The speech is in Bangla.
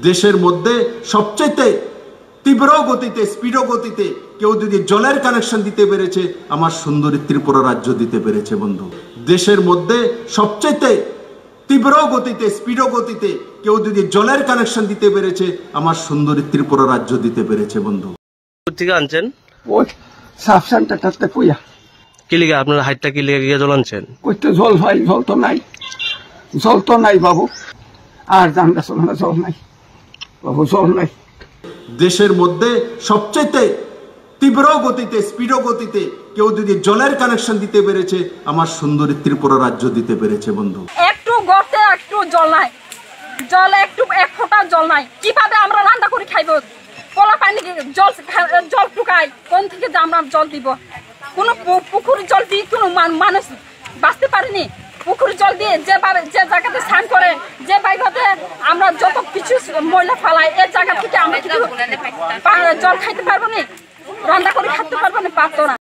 দেশের মধ্যে সবচেয়ে তীব্র গতিতে স্পিড গতিতে কেউ যদি জলের কানেকশন দিতে পেরেছে আমার সুন্দরী ত্রিপুরা রাজ্য দিতে পেরেছে বন্ধু। দেশের মধ্যে সবচেয়ে তীব্র গতিতে স্পিড গতিতে কেউ যদি জলের কানেকশন দিতে পেরেছে আমার সুন্দরী ত্রিপুরা রাজ্য দিতে পেরেছে বন্ধু। থেকে আনছেন ওই সাব সেন্টারটাতে কইয়া কি লিগা আপনার হাইটটা কি লিগা গিয়ে জল আনছেন? কইতে জল ভাই, জল তো নাই বাবু, আর জানটা চলে না, জল নাই বাবু, জল নাই। দেশের মধ্যে সবচেয়ে তীব্র গতিতে স্পিড গতিতে কেউ যদি জলের কানেকশন দিতে পেরেছে আমার সুন্দরী ত্রিপুরা রাজ্য দিতে পেরেছে বন্ধু। একটু গর্তে একটু জল নাই, জল একটু এক ফোঁটা জল নাই, কিভাবে আমরা রান্না করে খাইব? কলা পানি জল টুকাই কোন থেকে যে আমরা জল দিব? কোন পুকুরের জল দিয়ে কোনো মানুষ বাঁচতে পারেনি। পুকুরের জল দিয়ে যে জায়গাতে স্নান করে, যে জায়গাতে আমরা যত কিছু ময়লা ফালাই, এই জায়গা থেকে আমরা জল খাইতে পারবো না, রান্না করে খাইতে পারবো না, পারতো না।